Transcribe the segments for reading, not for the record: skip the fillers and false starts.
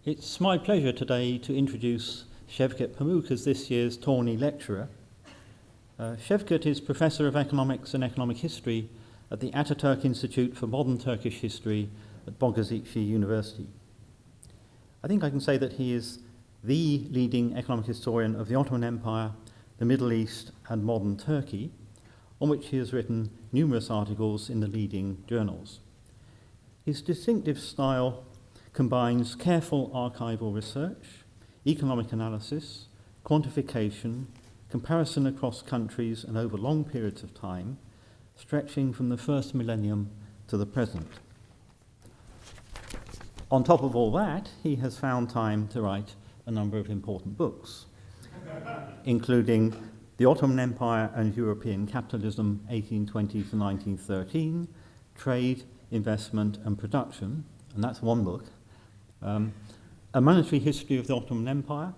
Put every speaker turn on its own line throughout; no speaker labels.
It's my pleasure today to introduce Sevket Pamuk as this year's Tawney lecturer. Sevket is Professor of Economics and Economic History at the Ataturk Institute for Modern Turkish History at Bogazici University. I think I can say that he is the leading economic historian of the Ottoman Empire, the Middle East and modern Turkey, on which he has written numerous articles in the leading journals. His distinctive style combines careful archival research, economic analysis, quantification, comparison across countries and over long periods of time, stretching from the first millennium to the present. On top of all that, he has found time to write a number of important books, including The Ottoman Empire and European Capitalism, 1820 to 1913, Trade, Investment and Production, and that's one book, A Monetary History of the Ottoman Empire,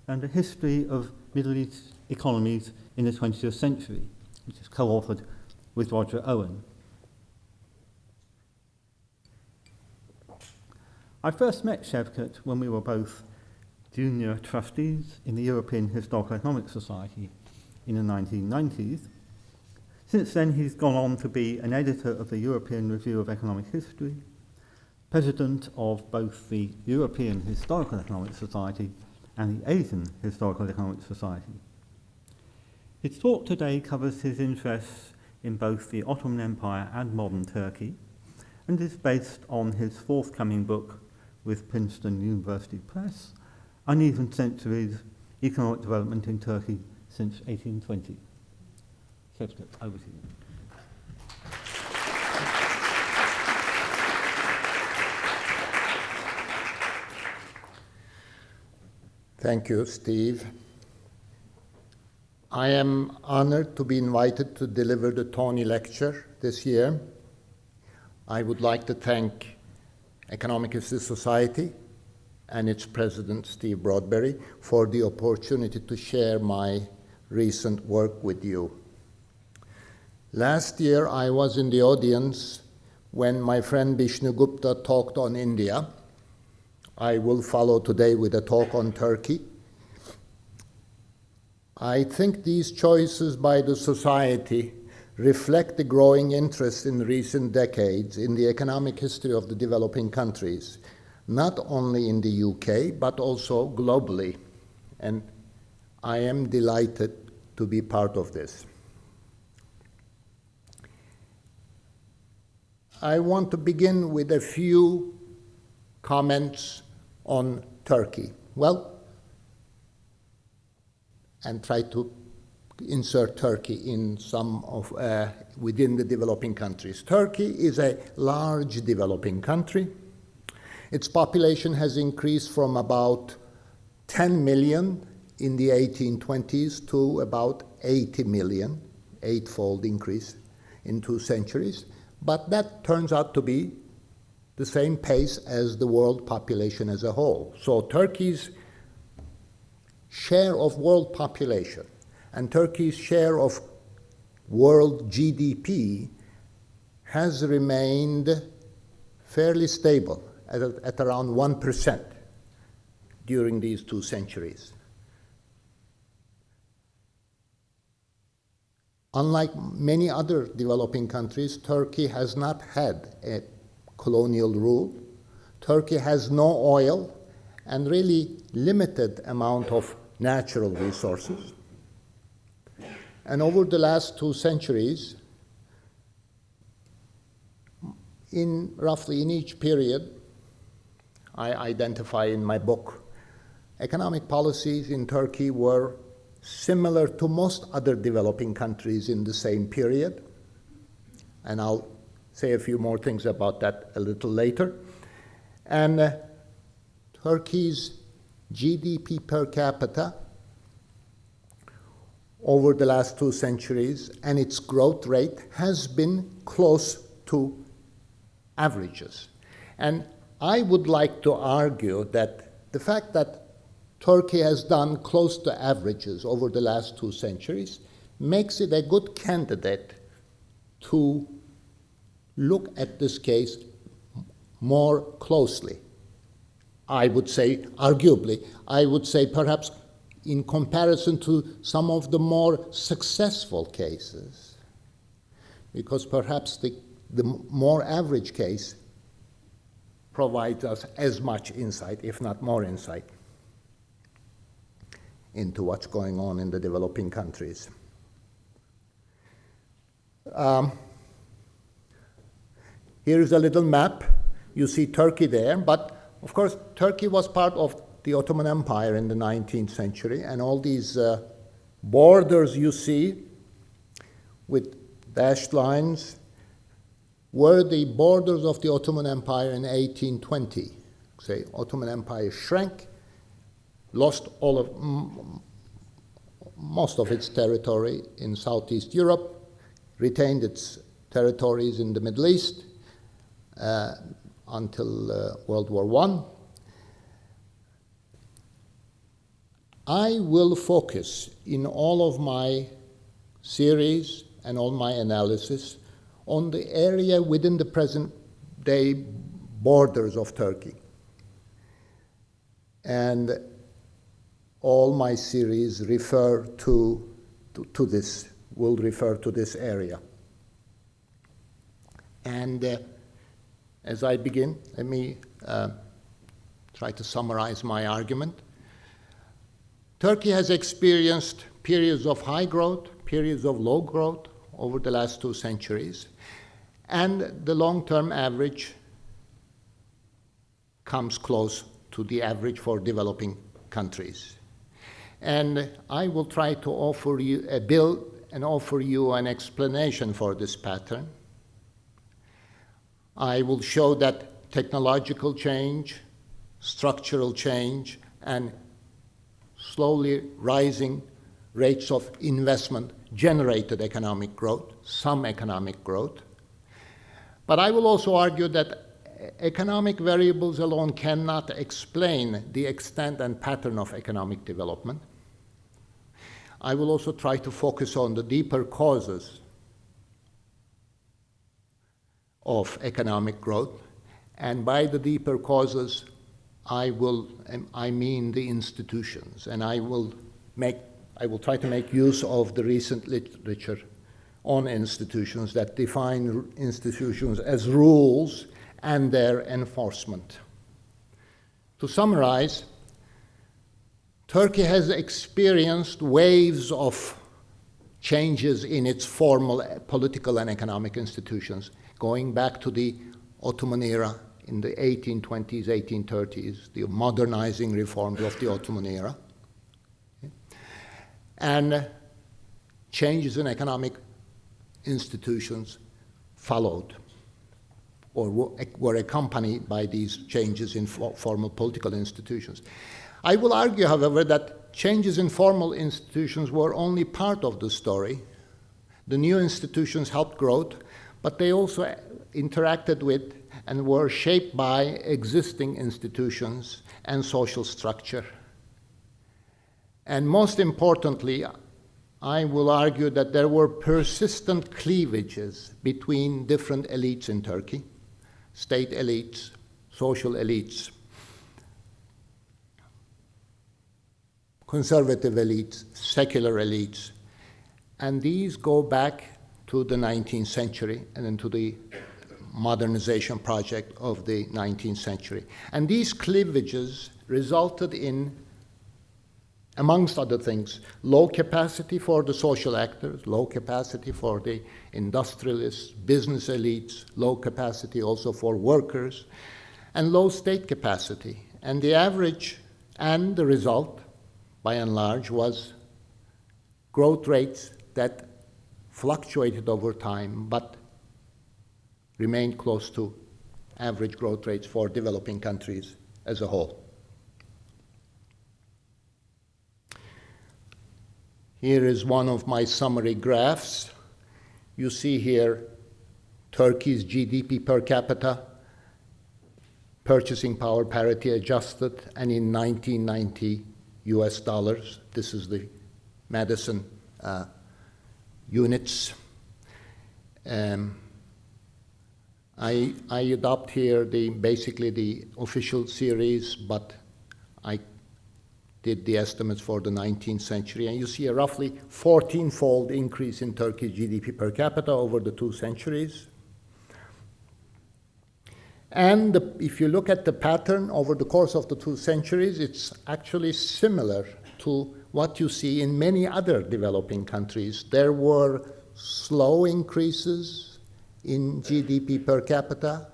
and A History of Middle East Economies in the 20th Century, which is co-authored with Roger Owen. I first met Sevket when we were both junior trustees in the European Historical Economic Society in the 1990s. Since then, he's gone on to be an editor of the European Review of Economic History, president of both the European Historical Economic Society and the Asian Historical Economic Society. His talk today covers his interests in both the Ottoman Empire and modern Turkey, and is based on his forthcoming book with Princeton University Press, Uneven Centuries, Economic Development in Turkey since 1820. Sevket, over to you.
Thank you, Steve. I am honored to be invited to deliver the Tawney Lecture this year. I would like to thank Economic History Society and its president, Steve Broadberry, for the opportunity to share my recent work with you. Last year, I was in the audience when my friend Vishnu Gupta talked on India. I will follow today with a talk on Turkey. I think these choices by the society reflect the growing interest in recent decades in the economic history of the developing countries, not only in the UK, but also globally. And I am delighted to be part of this. I want to begin with a few comments on Turkey. And try to insert Turkey in some of within the developing countries. Turkey is a large developing country. Its population has increased from about 10 million in the 1820s to about 80 million, eightfold increase in 2 centuries. But that turns out to be the same pace as the world population as a whole. So Turkey's share of world population and Turkey's share of world GDP has remained fairly stable at around 1% during these 2 centuries. Unlike many other developing countries, Turkey has not had a colonial rule. Turkey has no oil and really limited amount of natural resources. And over the last 2 centuries, roughly in each period, I identify in my book, economic policies in Turkey were similar to most other developing countries in the same period. And I'll say a few more things about that a little later. And Turkey's GDP per capita over the last 2 centuries and its growth rate has been close to averages. And I would like to argue that the fact that Turkey has done close to averages over the last 2 centuries makes it a good candidate to look at this case more closely. I would say, arguably, I would say perhaps in comparison to some of the more successful cases, because perhaps the more average case provides us as much insight, if not more insight, into what's going on in the developing countries. Here's a little map. You see Turkey there, but of course Turkey was part of the Ottoman Empire in the 19th century, and all these borders you see with dashed lines were the borders of the Ottoman Empire in 1820. Say, Ottoman Empire shrank, lost most of its territory in Southeast Europe, retained its territories in the Middle East until World War I. I will focus in all of my series and all my analysis on the area within the present-day borders of Turkey. And all my series refer to this, will refer to this area. And as I begin, let me try to summarize my argument. Turkey has experienced periods of high growth, periods of low growth over the last 2 centuries, and the long-term average comes close to the average for developing countries. And I will try to offer you an explanation for this pattern. I will show that technological change, structural change, and slowly rising rates of investment generated economic growth, some economic growth. But I will also argue that economic variables alone cannot explain the extent and pattern of economic development. I will also try to focus on the deeper causes of economic growth, and by the deeper causes, I mean the institutions, and I will try to make use of the recent literature on institutions that define institutions as rules and their enforcement. To summarize, Turkey has experienced waves of changes in its formal political and economic institutions, going back to the Ottoman era in the 1820s, 1830s, the modernizing reforms of the Ottoman era. And changes in economic institutions followed or were accompanied by these changes in formal political institutions. I will argue, however, that changes in formal institutions were only part of the story. The new institutions helped growth, but they also interacted with and were shaped by existing institutions and social structure. And most importantly, I will argue that there were persistent cleavages between different elites in Turkey, state elites, social elites, conservative elites, secular elites, and these go back to the 19th century and into the modernization project of the 19th century. And these cleavages resulted in, amongst other things, low capacity for the social actors, low capacity for the industrialists, business elites, low capacity also for workers, and low state capacity. And the average and the result, by and large, was growth rates that fluctuated over time, but remained close to average growth rates for developing countries as a whole. Here is one of my summary graphs. You see here Turkey's GDP per capita, purchasing power parity adjusted, and in 1990 US dollars. This is the Madison units. I adopt here basically the official series, but I did the estimates for the 19th century, and you see a roughly 14-fold increase in Turkey's GDP per capita over the 2 centuries. And if you look at the pattern over the course of the 2 centuries, it's actually similar to what you see in many other developing countries. There were slow increases in GDP per capita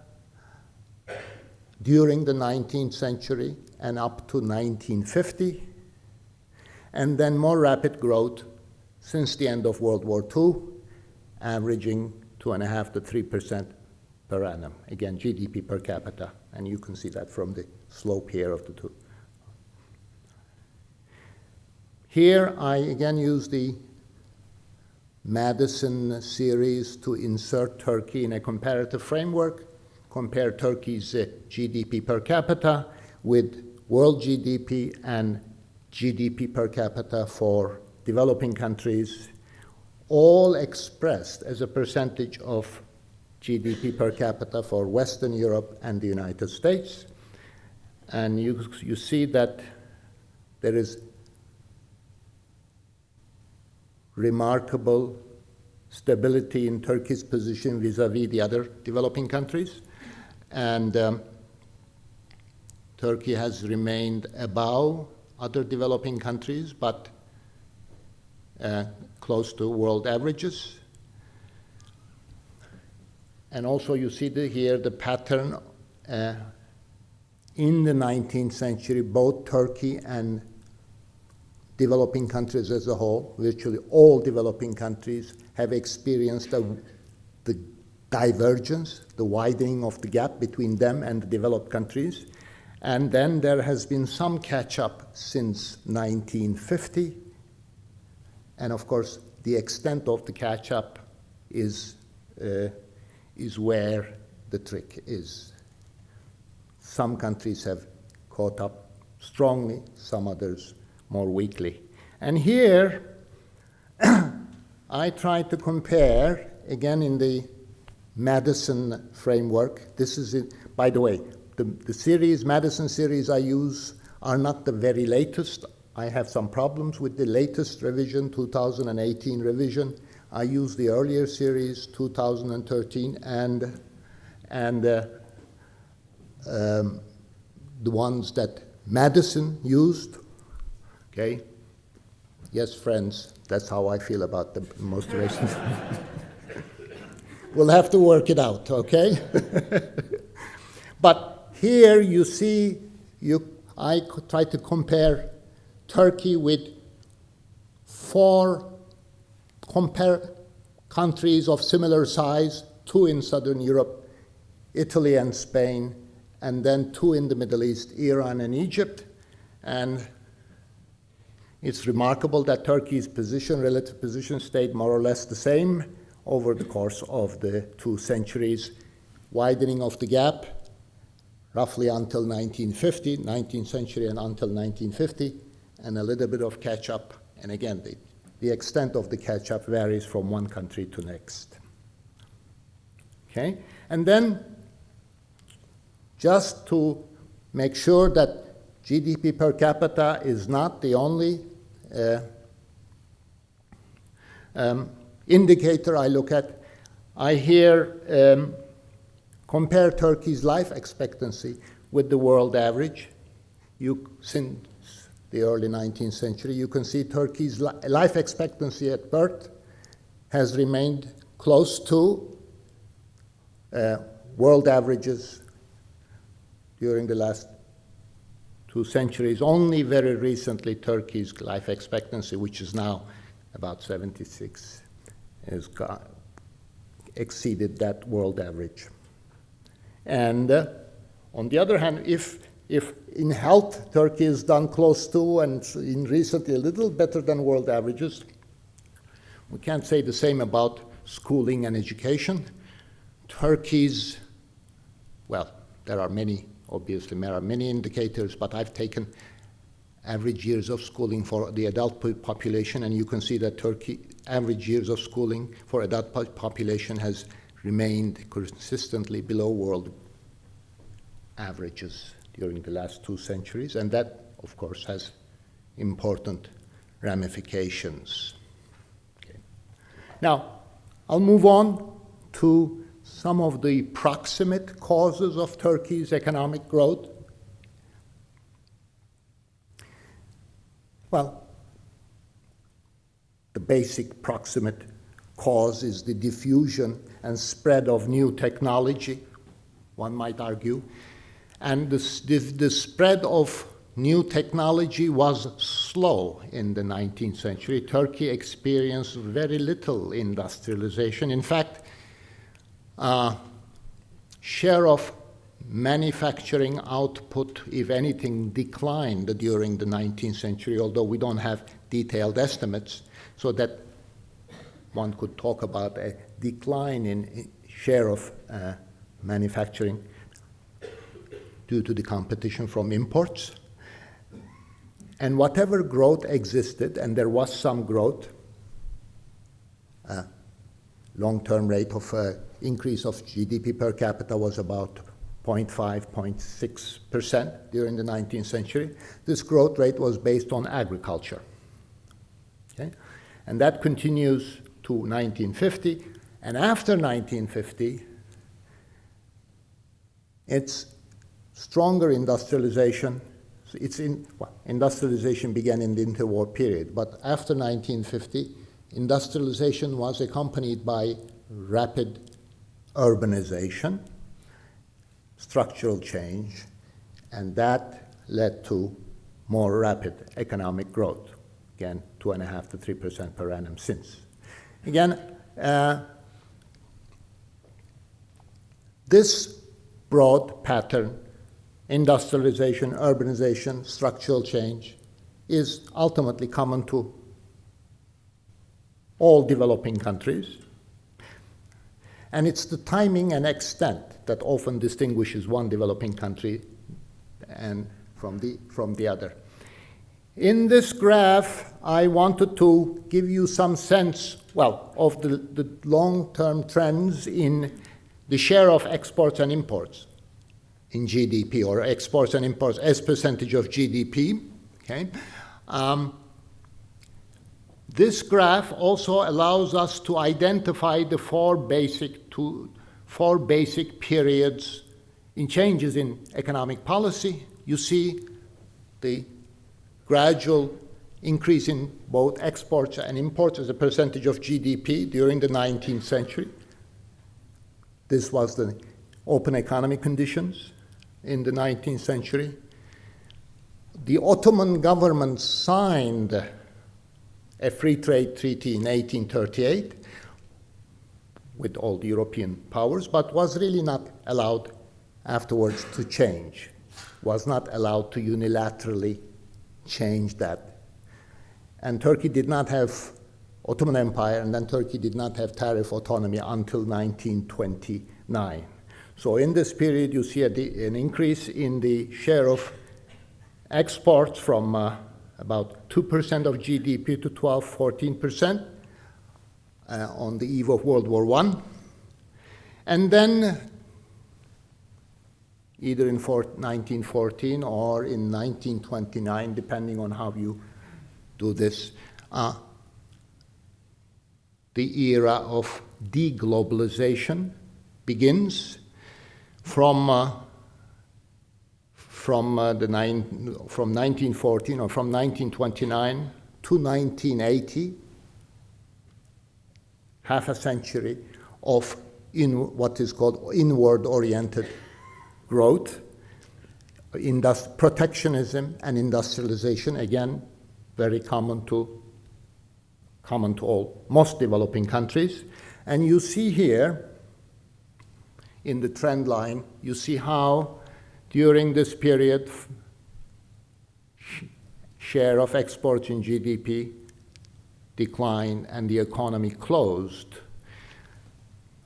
during the 19th century and up to 1950, and then more rapid growth since the end of World War II, averaging 2.5% to 3% per annum. Again, GDP per capita, and you can see that from the slope here of the two. Here, I again use the Madison series to insert Turkey in a comparative framework, compare Turkey's GDP per capita with world GDP and GDP per capita for developing countries, all expressed as a percentage of GDP per capita for Western Europe and the United States. And you see that there is remarkable stability in Turkey's position vis-à-vis the other developing countries. And Turkey has remained above other developing countries, but close to world averages. And also you see here the pattern in the 19th century, both Turkey and developing countries as a whole, virtually all developing countries have experienced the divergence, the widening of the gap between them and the developed countries. And then there has been some catch-up since 1950. And of course, the extent of the catch-up is where the trick is. Some countries have caught up strongly, some others more weakly. And here, I try to compare, again in the Madison framework. This is it, by the way, the series, Madison series I use are not the very latest. I have some problems with the latest revision, 2018 revision. I use the earlier series, 2013, and the ones that Madison used. Okay? Yes, friends, that's how I feel about the most recent. We'll have to work it out, okay? But here you see, I try to compare Turkey with 4 countries of similar size, 2 in Southern Europe, Italy and Spain, and then 2 in the Middle East, Iran and Egypt. And it's remarkable that Turkey's relative position stayed more or less the same over the course of the 2 centuries, widening of the gap roughly until 1950, 19th century and until 1950, and a little bit of catch-up. And again, the extent of the catch-up varies from one country to next. Okay? And then, just to make sure that GDP per capita is not the only indicator I look at, I here compare Turkey's life expectancy with the world average. Since the early 19th century, you can see Turkey's life expectancy at birth has remained close to world averages during the last 2 centuries. Only very recently, Turkey's life expectancy, which is now about 76, has exceeded that world average. And on the other hand, if in health Turkey is done close to and in recently a little better than world averages, we can't say the same about schooling and education. Turkey's, well, there are many indicators, but I've taken average years of schooling for the adult population, and you can see that Turkey average years of schooling for adult population has remained consistently below world averages during the last 2 centuries, and that, of course, has important ramifications. Okay. Now, I'll move on to some of the proximate causes of Turkey's economic growth. Well, the basic proximate cause is the diffusion and spread of new technology, one might argue. And the spread of new technology was slow in the 19th century. Turkey experienced very little industrialization. In fact, share of manufacturing output, if anything, declined during the 19th century, although we don't have detailed estimates, so that one could talk about a decline in share of manufacturing due to the competition from imports. And whatever growth existed, and there was some growth, long-term rate of increase of GDP per capita was about 0.5, 0.6% during the 19th century. This growth rate was based on agriculture. Okay? And that continues to 1950. And after 1950, it's stronger industrialization. Industrialization began in the interwar period, but after 1950, industrialization was accompanied by rapid urbanization, structural change, and that led to more rapid economic growth. Again, 2.5% to 3% per annum since. Again, this broad pattern, industrialization, urbanization, structural change, is ultimately common to all developing countries. And it's the timing and extent that often distinguishes one developing country and from the other. In this graph, I wanted to give you some sense, well, of the long-term trends in the share of exports and imports in GDP, or exports and imports as percentage of GDP. Okay? This graph also allows us to identify the four basic periods in changes in economic policy. You see the gradual increase in both exports and imports as a percentage of GDP during the 19th century. This was the open economy conditions in the 19th century. The Ottoman government signed a free trade treaty in 1838 with all the European powers, but was really not allowed afterwards to change, was not allowed to unilaterally change that. And Turkey did not have Ottoman Empire, and then Turkey did not have tariff autonomy until 1929. So in this period, you see an increase in the share of exports from about 2% of GDP to 12, 14% on the eve of World War I. And then, either in 1914 or in 1929, depending on how you do this, the era of deglobalization begins from 1914 or from 1929 to 1980, half a century of what is called inward-oriented growth, protectionism and industrialization, again, very common to most developing countries. And you see here, in the trend line, you see how during this period, share of exports in GDP declined and the economy closed.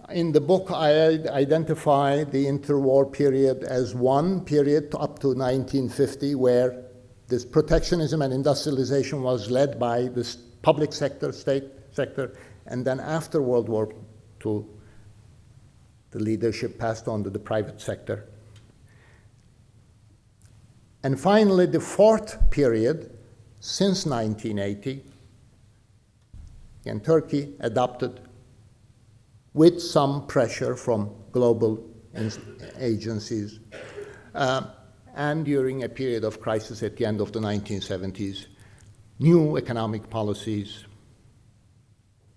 In the book, I identify the interwar period as one period up to 1950, where this protectionism and industrialization was led by the public sector, state sector, and then after World War II, the leadership passed on to the private sector. And finally, the fourth period, since 1980, and Turkey adopted, with some pressure from global agencies, and during a period of crisis at the end of the 1970s, new economic policies,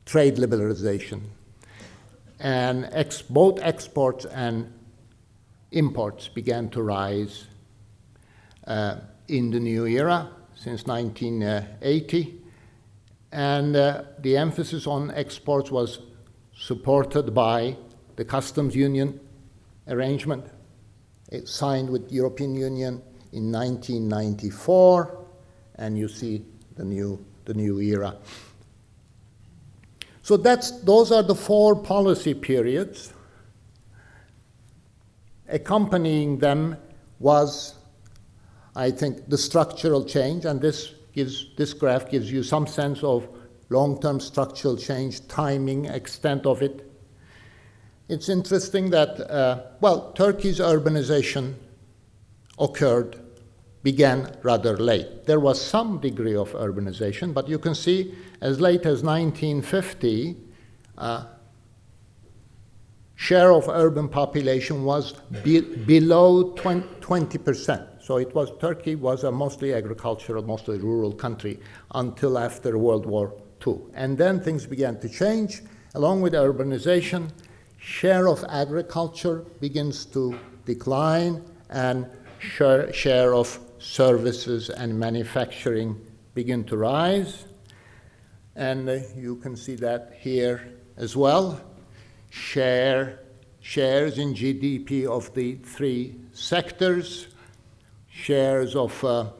trade liberalization, and both exports and imports began to rise in the new era since 1980. And the emphasis on exports was supported by the customs union arrangement signed with the European Union in 1994, and you see the new era. So those are the four policy periods. Accompanying them was, I think, the structural change, and this graph gives you some sense of long-term structural change, timing, extent of it. It's interesting that, Turkey's urbanization began rather late. There was some degree of urbanization, but you can see as late as 1950, share of urban population was below 20%. So Turkey was a mostly agricultural, mostly rural country until after World War II. And then things began to change. Along with urbanization, share of agriculture begins to decline, and share of services and manufacturing begin to rise. And you can see that here as well. Shares in GDP of the three sectors. Shares of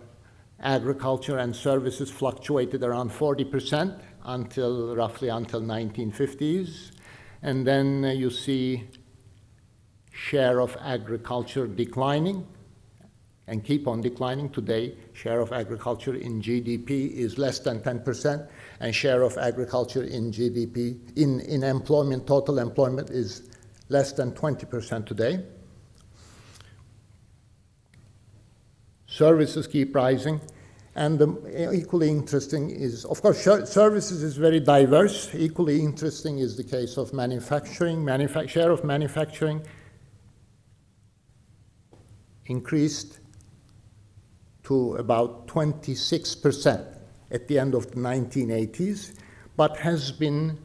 agriculture and services fluctuated around 40% roughly until 1950s. And then you see share of agriculture declining and keep on declining. Today, share of agriculture in GDP is less than 10%, and share of agriculture in GDP, in employment, total employment, is less than 20% today. Services keep rising, and equally interesting is, of course, services is very diverse. Equally interesting is the case of manufacturing. Share of manufacturing increased to about 26% at the end of the 1980s, but has been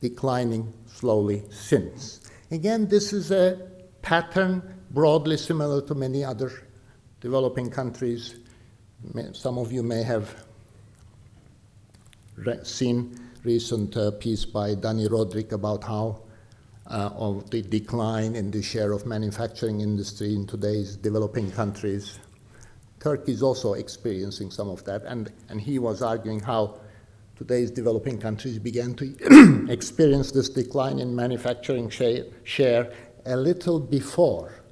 declining slowly since. Again, this is a pattern broadly similar to many other developing countries. Some of you may have seen recent piece by Dani Rodrik about how of the decline in the share of manufacturing industry in today's developing countries. Turkey is also experiencing some of that, and he was arguing how today's developing countries began to experience this decline in manufacturing share a little before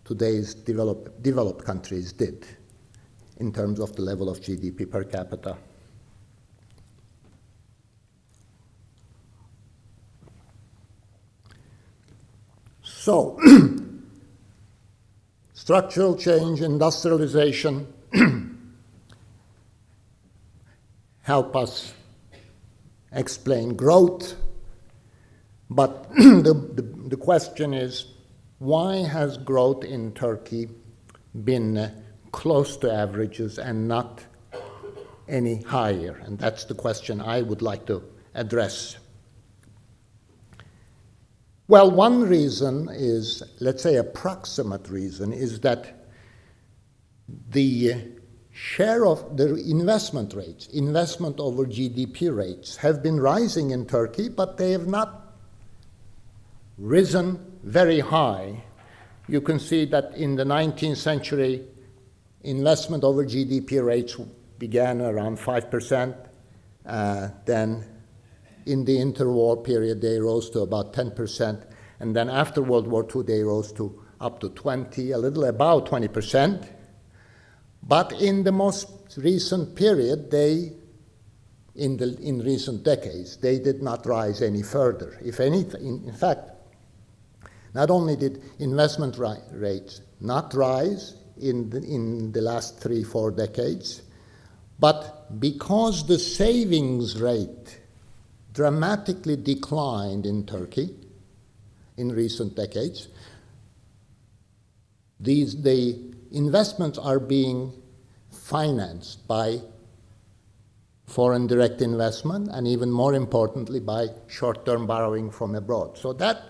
today's developed countries did, in terms of the level of GDP per capita. So, structural change, industrialization help us explain growth, but the question is, why has growth in Turkey been close to averages and not any higher? And that's the question I would like to address. Well, one reason is, let's say approximate reason, is that the share of the investment rates, investment over GDP rates, have been rising in Turkey, but they have not risen very high. You can see that in the 19th century, investment over GDP rates began around 5%. Then in the interwar period, they rose to about 10%. And then after World War II, they rose to up to 20, a little above 20%. But in the most recent period, in recent decades, they did not rise any further. If anything, in fact, Not only did investment rates not rise in the last 3-4 decades, but because the savings rate dramatically declined in Turkey in recent decades, the investments are being financed by foreign direct investment and, even more importantly, by short-term borrowing from abroad. So that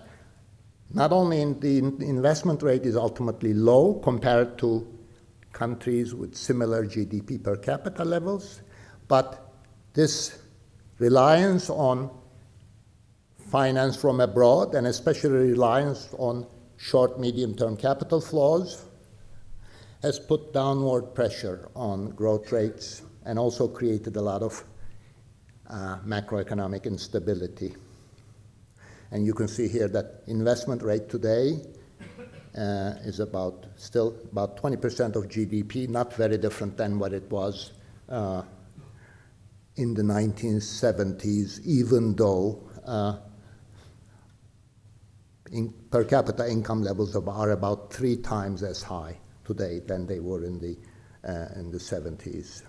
not only the investment rate is ultimately low compared to countries with similar GDP per capita levels, but this reliance on finance from abroad, and especially reliance on short, medium-term capital flows, has put downward pressure on growth rates and also created a lot of macroeconomic instability. And you can see here that investment rate today is still about 20% of GDP, not very different than what it was in the 1970s, even though per capita income levels are about 3 times as high today than they were in the 70s.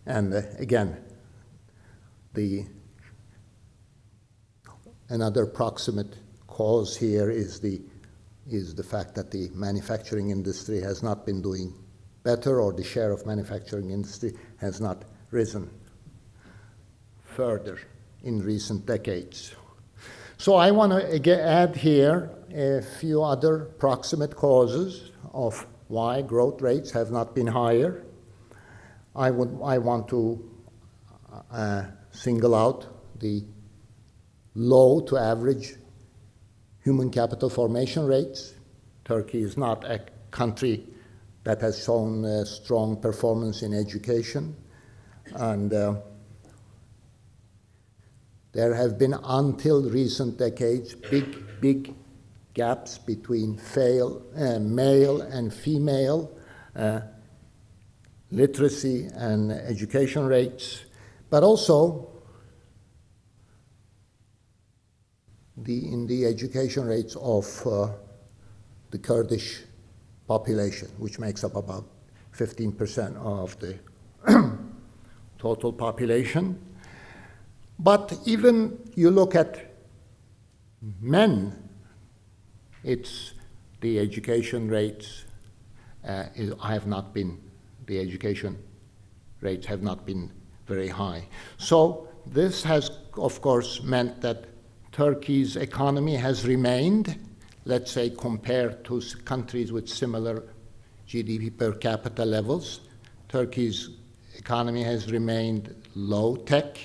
And again, another proximate cause here is the fact that the manufacturing industry has not been doing better, or the share of manufacturing industry has not risen further in recent decades. So I want to add here a few other proximate causes of why growth rates have not been higher. I want to single out the low to average human capital formation rates. Turkey is not a country that has shown strong performance in education, and there have been, until recent decades, big gaps between male and female literacy and education rates, but also in the education rates of the Kurdish population, which makes up about 15% of the total population. But even you look at men, it's the education rates have not been very high. So this has, of course, meant that Turkey's economy has remained, let's say, compared to countries with similar GDP per capita levels, Turkey's economy has remained low tech,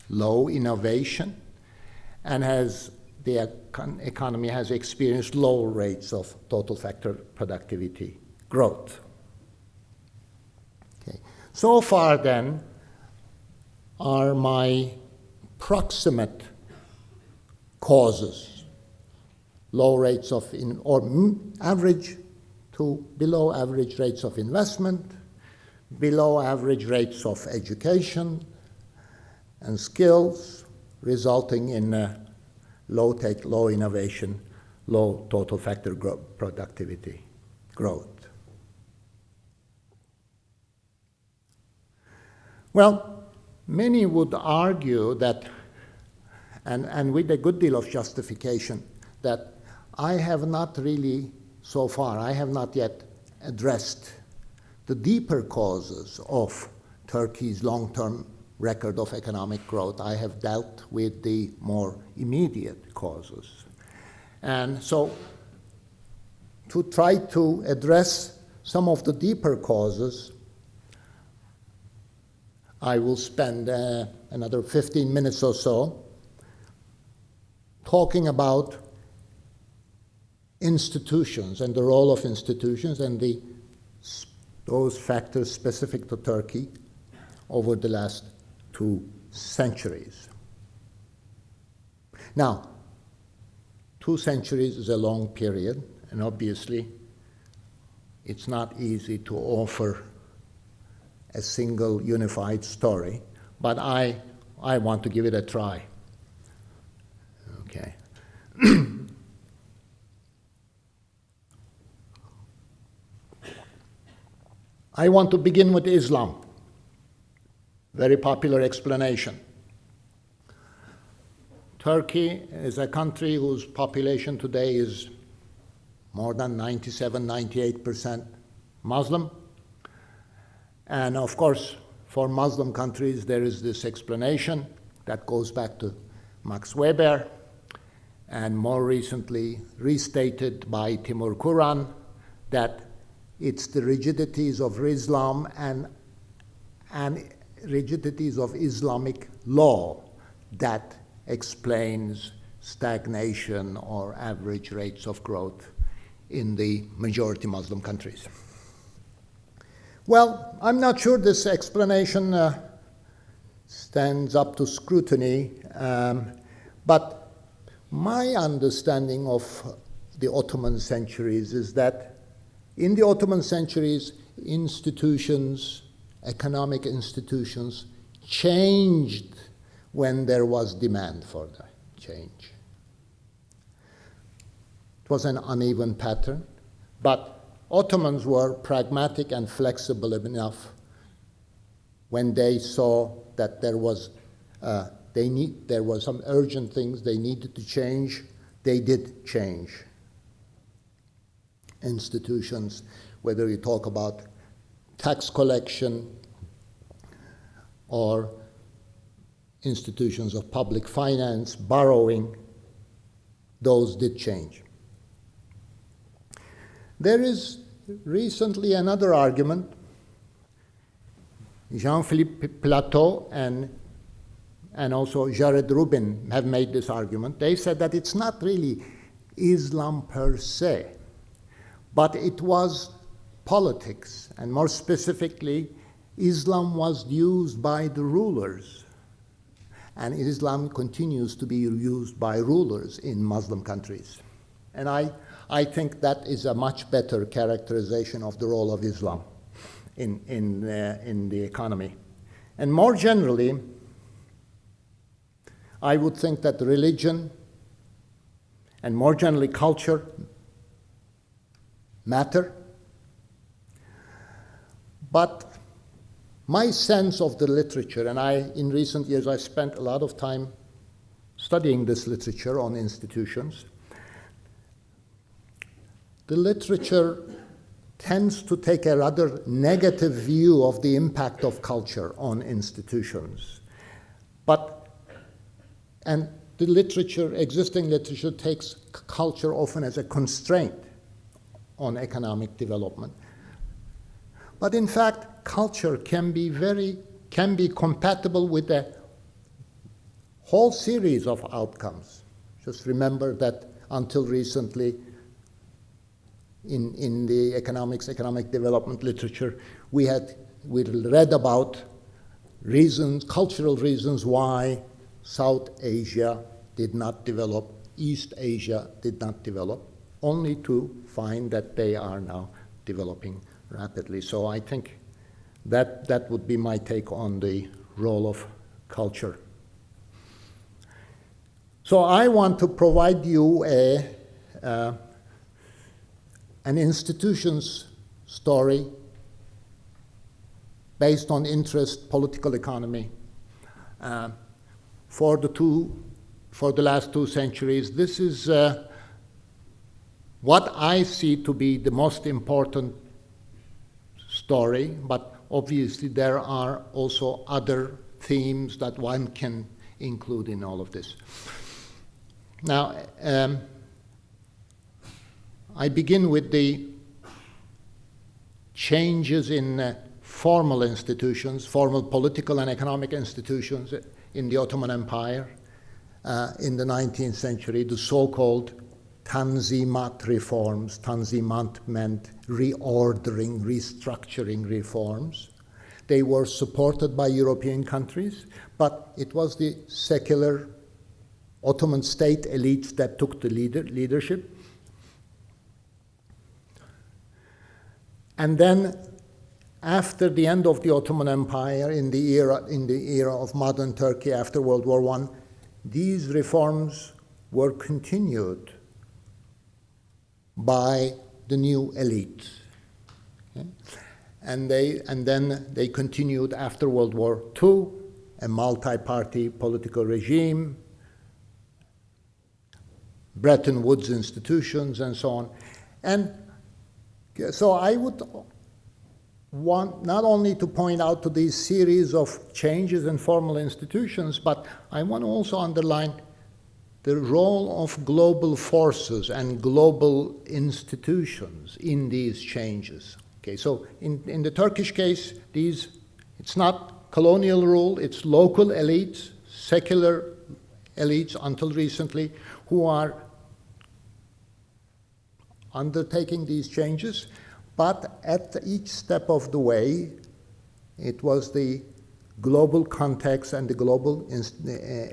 low innovation, and the economy has experienced low rates of total factor productivity growth. Okay. So far, then, are my proximate causes: low rates of average to below average rates of investment, below average rates of education and skills, resulting in low tech, low innovation, low total factor productivity growth. Well, many would argue that, and with a good deal of justification, that I have not yet addressed the deeper causes of Turkey's long-term record of economic growth. I have dealt with the more immediate causes. And so, to try to address some of the deeper causes, I will spend another 15 minutes or so talking about institutions and the role of institutions and those factors specific to Turkey over the last 2 centuries. Now, 2 centuries is a long period, and obviously it's not easy to offer a single unified story, but I want to give it a try. Okay. I want to begin with Islam. Very popular explanation. Turkey is a country whose population today is more than 97, 98% Muslim. And of course, for Muslim countries, there is this explanation that goes back to Max Weber and more recently restated by Timur Kuran, that it's the rigidities of Islam and rigidities of Islamic law that explains stagnation or average rates of growth in the majority Muslim countries. Well, I'm not sure this explanation stands up to scrutiny, but my understanding of the Ottoman centuries is that in the Ottoman centuries, institutions, economic institutions, changed when there was demand for the change. It was an uneven pattern, but Ottomans were pragmatic and flexible enough when they saw that there was some urgent things they needed to change. They did change institutions, whether you talk about tax collection or institutions of public finance, borrowing, those did change. There is recently another argument. Jean-Philippe Plateau and also Jared Rubin have made this argument. They said that it's not really Islam per se, but it was politics, and more specifically, Islam was used by the rulers, and Islam continues to be used by rulers in Muslim countries. And I think that is a much better characterization of the role of Islam in the economy. And more generally, I would think that religion and more generally culture matter. But my sense of the literature, and in recent years I spent a lot of time studying this literature on institutions, the literature tends to take a rather negative view of the impact of culture on institutions. And the literature, existing literature, takes culture often as a constraint on economic development. But in fact, culture can be compatible with a whole series of outcomes. Just remember that until recently, in the economic development literature, we read about cultural reasons why South Asia did not develop, East Asia did not develop, only to find that they are now developing rapidly. So I think that would be my take on the role of culture. So I want to provide you an institution's story based on interest, political economy, for the last 2 centuries. This is what I see to be the most important story, but obviously there are also other themes that one can include in all of this. Now, I begin with the changes in formal institutions, formal political and economic institutions in the Ottoman Empire in the 19th century, the so-called Tanzimat reforms. Tanzimat meant reordering, restructuring reforms. They were supported by European countries, but it was the secular Ottoman state elites that took the leadership. And then, after the end of the Ottoman Empire, in the era of modern Turkey after World War I, these reforms were continued by the new elites. Okay? and then they continued after World War II, a multi-party political regime, Bretton Woods institutions, and so on. And so I would want not only to point out to these series of changes in formal institutions, but I want to also underline the role of global forces and global institutions in these changes. Okay, so in the Turkish case, it's not colonial rule, it's local elites, secular elites until recently, who are undertaking these changes. But at each step of the way, it was the global context and the global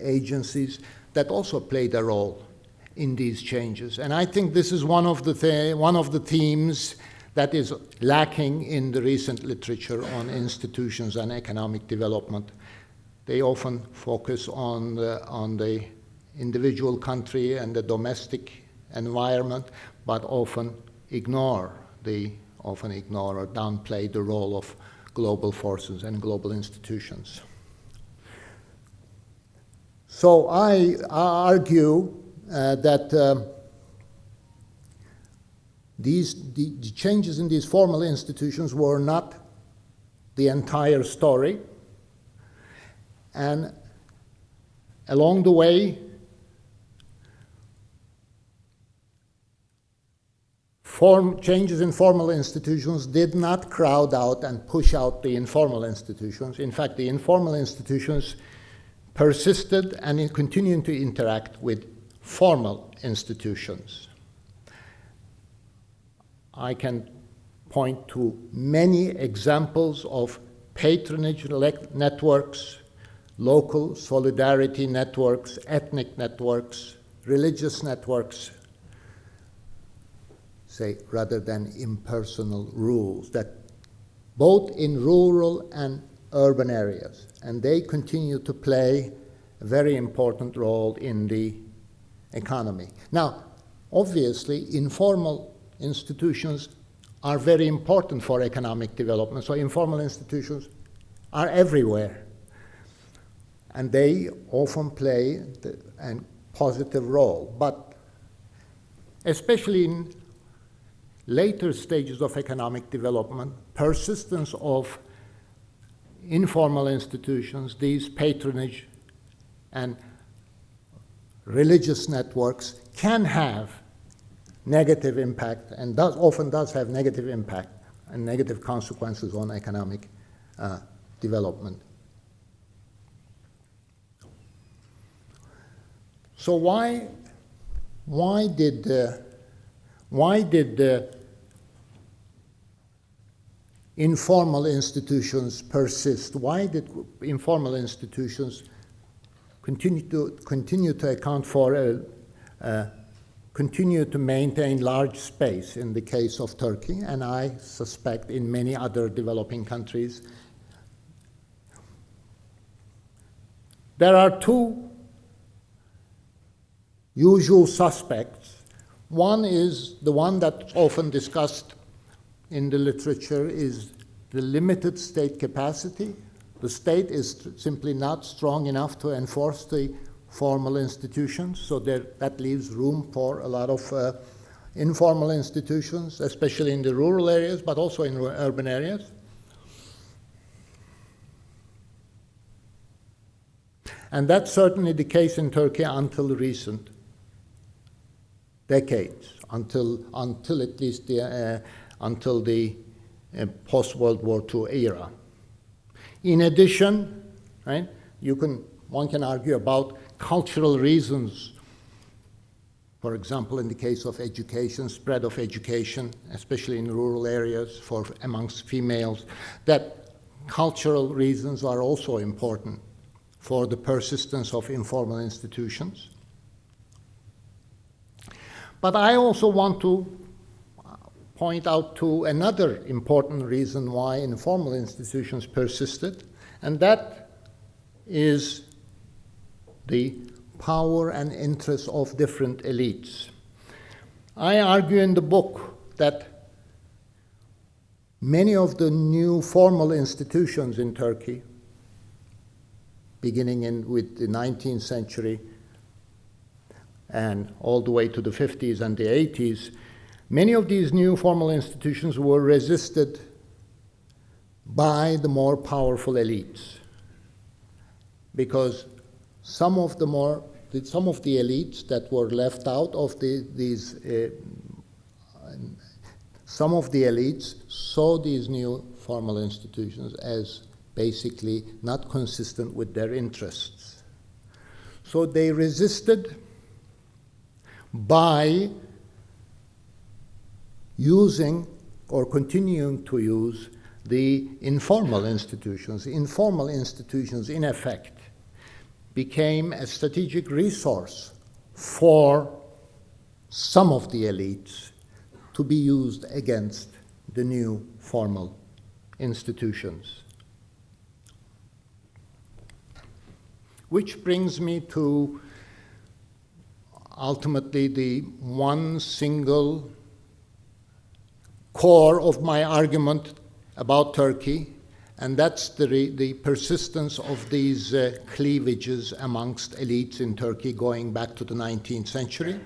agencies that also played a role in these changes. And I think this is one of the themes that is lacking in the recent literature on institutions and economic development. They often focus on the individual country and the domestic environment, but often ignore or downplay the role of global forces and global institutions. So I argue that the changes in these formal institutions were not the entire story, and along the way, changes in formal institutions did not crowd out and push out the informal institutions. In fact, the informal institutions persisted and continued to interact with formal institutions. I can point to many examples of patronage networks, local solidarity networks, ethnic networks, religious networks, say, rather than impersonal rules, that both in rural and urban areas, and they continue to play a very important role in the economy. Now, obviously, informal institutions are very important for economic development, so informal institutions are everywhere, and they often play a positive role, but especially in later stages of economic development, persistence of informal institutions, these patronage and religious networks can have negative impact, and often does have negative impact and negative consequences on economic development. So why did informal institutions persist? Why did informal institutions continue to account for, continue to maintain large space in the case of Turkey, and I suspect in many other developing countries? There are two usual suspects. One is the one that's often discussed in the literature, is the limited state capacity. The state is simply not strong enough to enforce the formal institutions, so that leaves room for a lot of informal institutions, especially in the rural areas, but also in urban areas. And that's certainly the case in Turkey until recent decades, until at least until the post-World War II era. In addition, right, one can argue about cultural reasons. For example, in the case of education, spread of education, especially in rural areas amongst females, that cultural reasons are also important for the persistence of informal institutions. But I also want to point out to another important reason why informal institutions persisted, and that is the power and interests of different elites. I argue in the book that Many of the new formal institutions in Turkey, beginning with the 19th century and all the way to the 50s and the 80s, many of these new formal institutions were resisted by the more powerful elites, because some of the elites that were left out of some of the elites saw these new formal institutions as basically not consistent with their interests. So they resisted by using or continuing to use the informal institutions. Informal institutions, in effect, became a strategic resource for some of the elites to be used against the new formal institutions. Which brings me to ultimately the one single core of my argument about Turkey, and that's the persistence of these cleavages amongst elites in Turkey going back to the 19th century.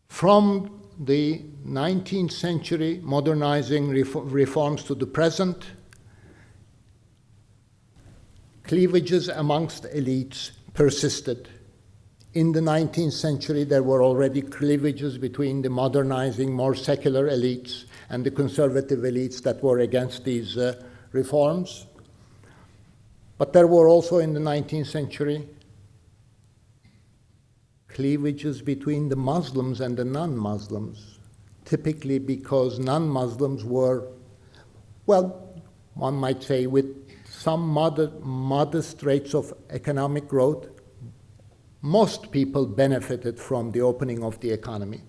From the 19th century modernizing reforms to the present, cleavages amongst elites persisted. In the 19th century, there were already cleavages between the modernizing, more secular elites and the conservative elites that were against these reforms. But there were also in the 19th century cleavages between the Muslims and the non-Muslims, typically because non-Muslims were, well, one might say with some modest rates of economic growth, most people benefited from the opening of the economy.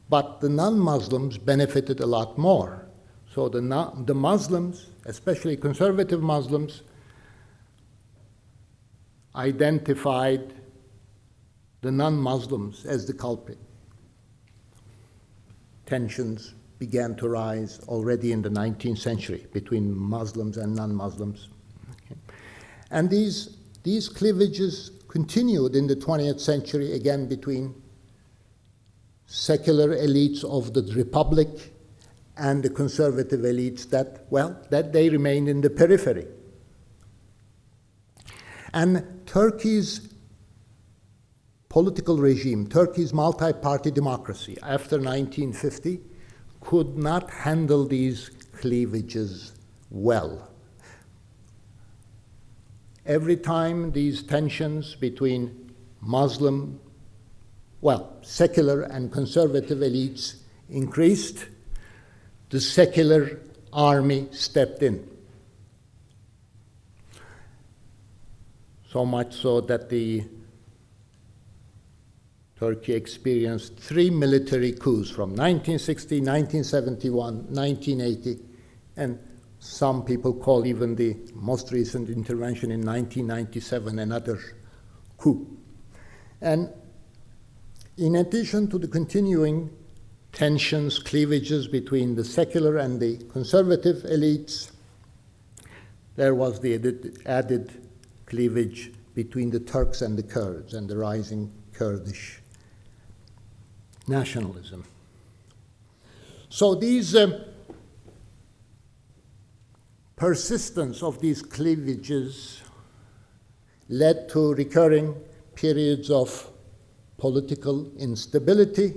But the non-Muslims benefited a lot more. So the Muslims, especially conservative Muslims, identified the non-Muslims as the culprit. Tensions began to rise already in the 19th century between Muslims and non-Muslims. Okay. And these cleavages continued in the 20th century, again between secular elites of the Republic and the conservative elites that they remained in the periphery. And Turkey's political regime, Turkey's multi-party democracy after 1950 could not handle these cleavages well. Every time these tensions between secular and conservative elites increased, the secular army stepped in. So much so that Turkey experienced 3 military coups from 1960, 1971, 1980, and some people call even the most recent intervention in 1997 another coup. And in addition to the continuing tensions, cleavages between the secular and the conservative elites, there was the added cleavage between the Turks and the Kurds and the rising Kurdish nationalism. So these persistence of these cleavages led to recurring periods of political instability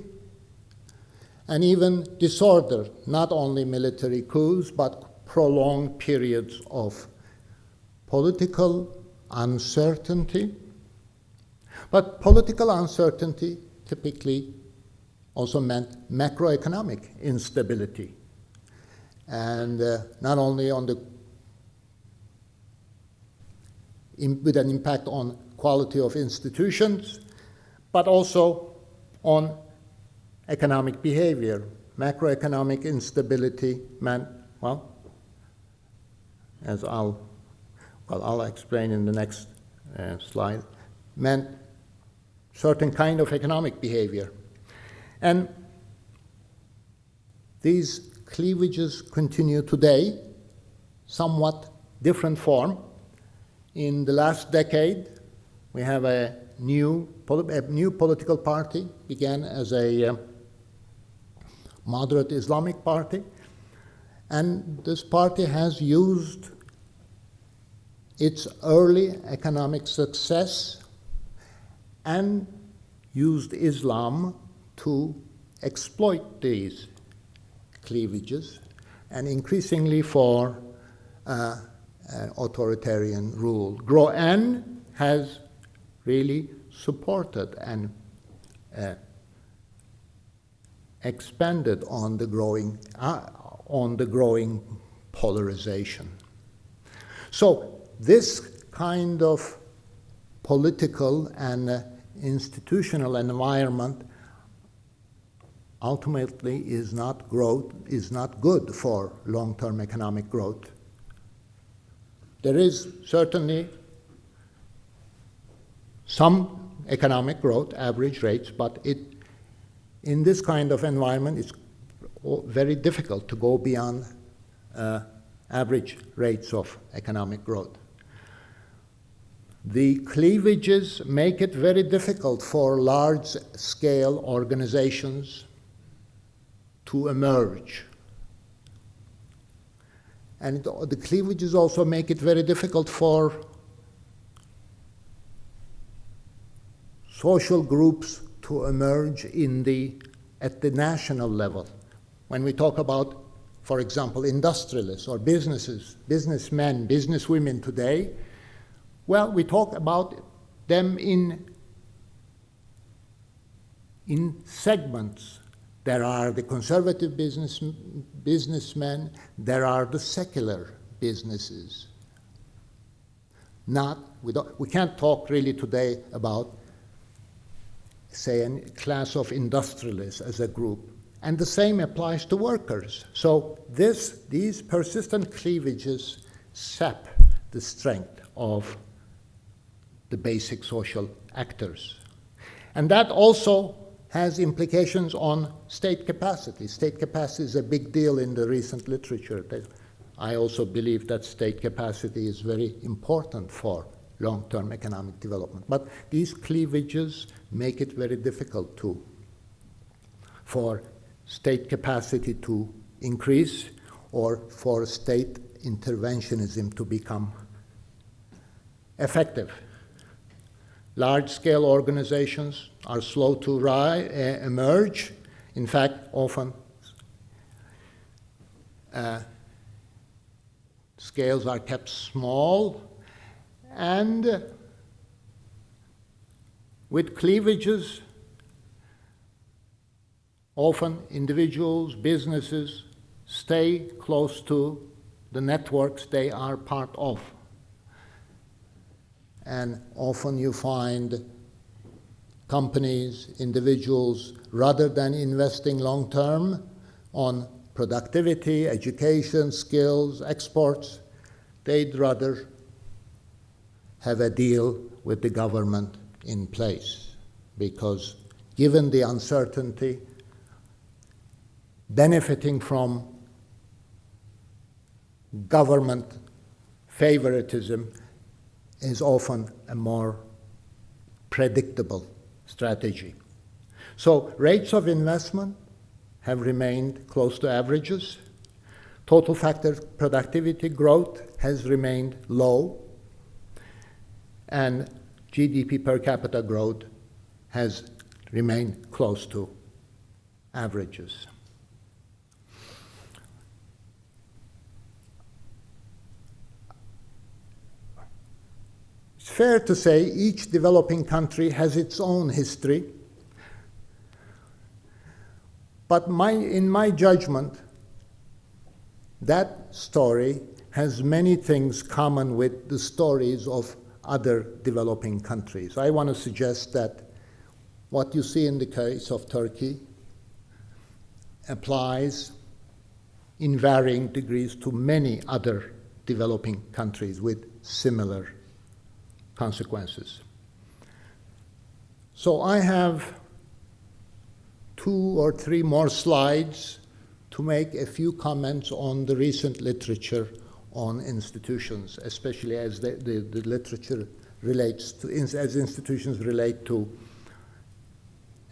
and even disorder, not only military coups, but prolonged periods of political uncertainty. But political uncertainty typically also meant macroeconomic instability. And not only with an impact on quality of institutions, but also on economic behavior. Macroeconomic instability meant, as I'll explain in the next slide, meant certain kind of economic behavior. And these cleavages continue today, somewhat different form. In the last decade, we have a new political party, began as a moderate Islamic party, and this party has used its early economic success and used Islam to exploit these cleavages, and increasingly for authoritarian rule. Groen has really supported and expanded on the growing polarization. So this kind of political and institutional environment ultimately is not good for long-term economic growth. There is certainly some economic growth, average rates, but in this kind of environment, it's very difficult to go beyond average rates of economic growth. The cleavages make it very difficult for large-scale organizations to emerge. And the cleavages also make it very difficult for social groups to emerge at the national level. When we talk about, for example, industrialists or businessmen, businesswomen today, well, we talk about them in segments. There are the conservative businessmen, there are the secular businesses. We can't talk really today about, say, a class of industrialists as a group. And the same applies to workers. So these persistent cleavages sap the strength of the basic social actors. And that also has implications on state capacity. State capacity is a big deal in the recent literature. I also believe that state capacity is very important for long-term economic development. But these cleavages make it very difficult for state capacity to increase or for state interventionism to become effective. Large-scale organizations are slow to emerge. In fact, often scales are kept small, and with cleavages, often individuals, businesses stay close to the networks they are part of. And often you find companies, individuals, rather than investing long-term on productivity, education, skills, exports, they'd rather have a deal with the government in place, because given the uncertainty, benefiting from government favoritism is often a more predictable strategy. So rates of investment have remained close to averages. Total factor productivity growth has remained low, and GDP per capita growth has remained close to averages. It's fair to say each developing country has its own history, but in my judgment, that story has many things common with the stories of other developing countries. I want to suggest that what you see in the case of Turkey applies in varying degrees to many other developing countries with similar consequences. So I have 2 or 3 more slides to make a few comments on the recent literature on institutions, especially as the literature relates to, as institutions relate to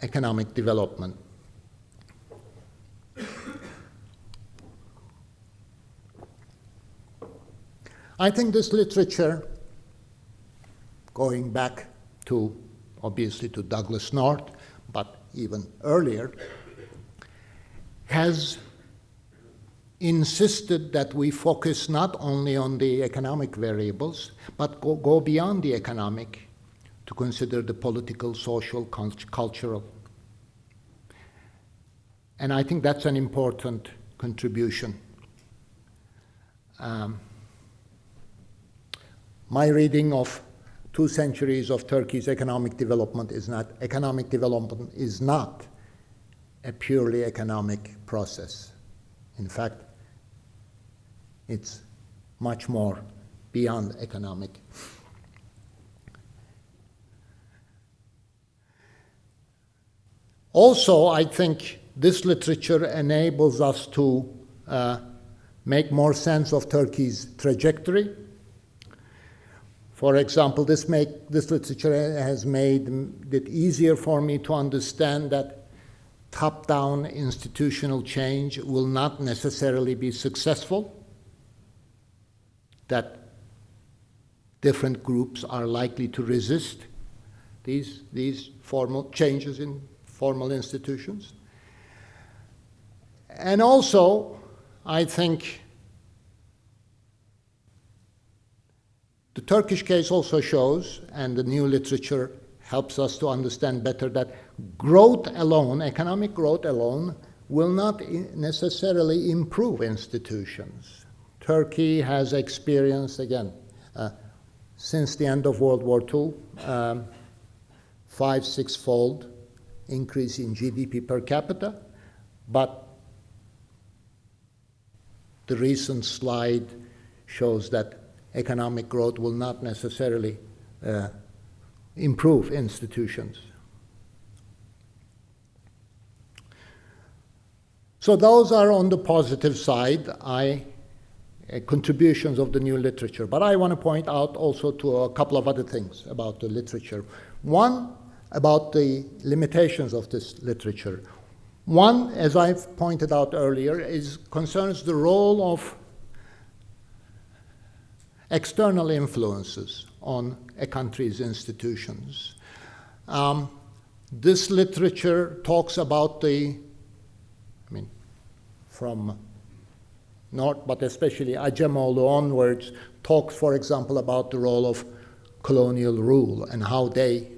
economic development. I think this literature, going back to, obviously, to Douglas North, but even earlier, has insisted that we focus not only on the economic variables, but go beyond the economic to consider the political, social, cultural. And I think that's an important contribution. My reading of 2 centuries of Turkey's economic development is not a purely economic process. In fact, it's much more beyond economic. Also, I think this literature enables us to make more sense of Turkey's trajectory. For example, this literature has made it easier for me to understand that top-down institutional change will not necessarily be successful, that different groups are likely to resist these formal changes in formal institutions. And also, I think the Turkish case also shows, and the new literature helps us to understand better, that growth alone, economic growth alone, will not necessarily improve institutions. Turkey has experienced, again, since the end of World War II, 5-6-fold increase in GDP per capita, but the recent slide shows that economic growth will not necessarily improve institutions. So those are on the positive side, contributions of the new literature. But I want to point out also to a couple of other things about the literature. One, about the limitations of this literature. One, as I've pointed out earlier, concerns the role of external influences on a country's institutions. This literature talks about from North, but especially Acemoğlu onwards, talks, for example, about the role of colonial rule and how they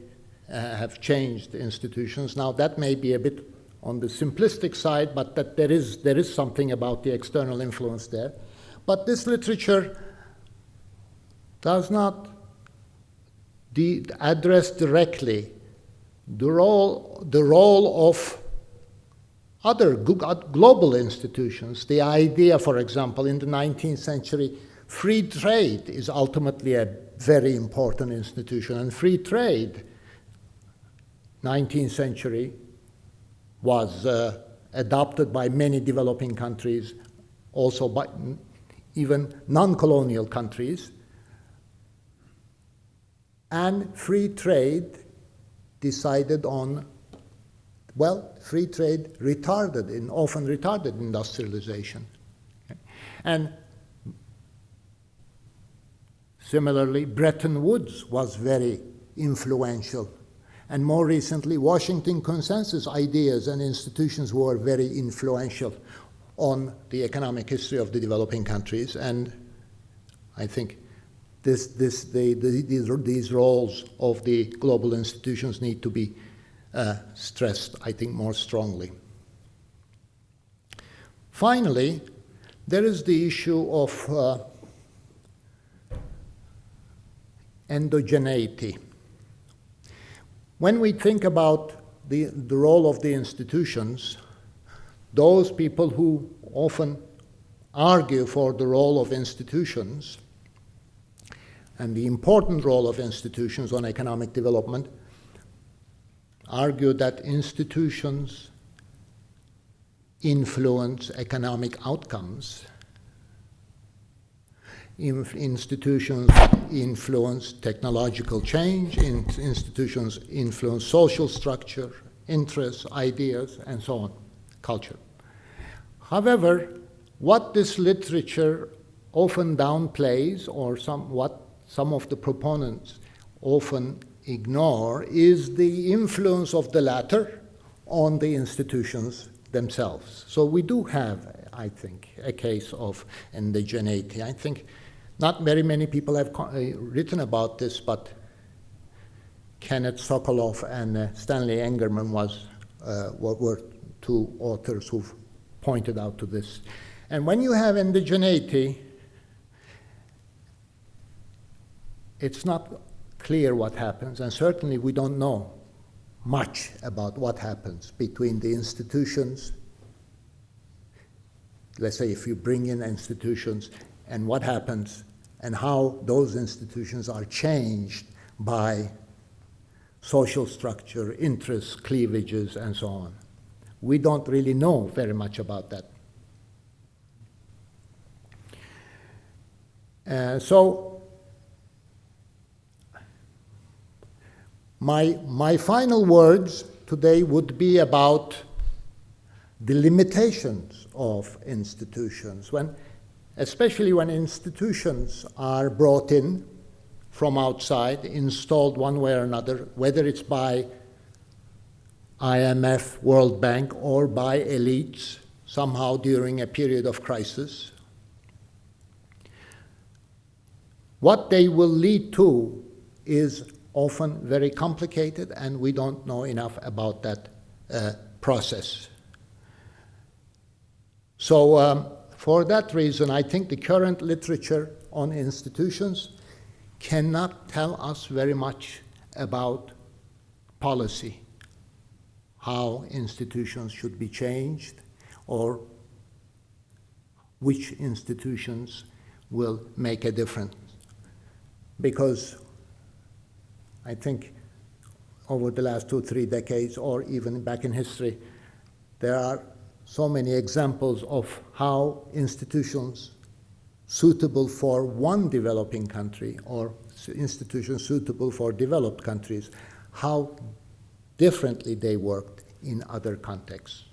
have changed institutions. Now, that may be a bit on the simplistic side, but that there is something about the external influence there. But this literature does not address directly the role of other global institutions. The idea, for example, in the 19th century, free trade is ultimately a very important institution. And free trade, 19th century, was adopted by many developing countries, also by even non-colonial countries. And free trade decided on, free trade often retarded industrialization. Okay? And similarly, Bretton Woods was very influential. And more recently, Washington Consensus ideas and institutions were very influential on the economic history of the developing countries. And I think these roles of the global institutions need to be stressed, I think, more strongly. Finally, there is the issue of endogeneity. When we think about the role of the institutions, those people who often argue for the role of institutions and the important role of institutions on economic development argue that institutions influence economic outcomes. Institutions influence technological change, institutions influence social structure, interests, ideas, and so on, culture. However, what this literature often downplays, or some of the proponents often ignore, is the influence of the latter on the institutions themselves. So we do have, I think, a case of indigeneity. I think not very many people have written about this, but Kenneth Sokolov and Stanley Engerman were two authors who've pointed out to this. And when you have indigeneity, it's not clear what happens, and certainly we don't know much about what happens between the institutions. Let's say if you bring in institutions, and what happens and how those institutions are changed by social structure, interests, cleavages, and so on. We don't really know very much about that. So my final words today would be about the limitations of institutions, especially when institutions are brought in from outside, installed one way or another, whether it's by IMF, World Bank, or by elites, somehow during a period of crisis. What they will lead to is often very complicated, and we don't know enough about that process. So for that reason, I think the current literature on institutions cannot tell us very much about policy, how institutions should be changed, or which institutions will make a difference. Because I think over the last 2-3 decades, or even back in history, there are so many examples of how institutions suitable for one developing country or institutions suitable for developed countries, how differently they worked in other contexts.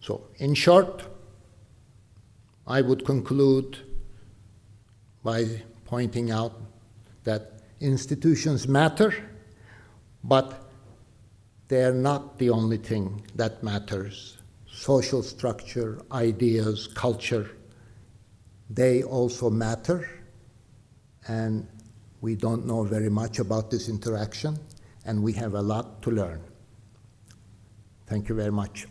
So, in short, I would conclude by pointing out that institutions matter, but they're not the only thing that matters. Social structure, ideas, culture, they also matter, and we don't know very much about this interaction, and we have a lot to learn. Thank you very much.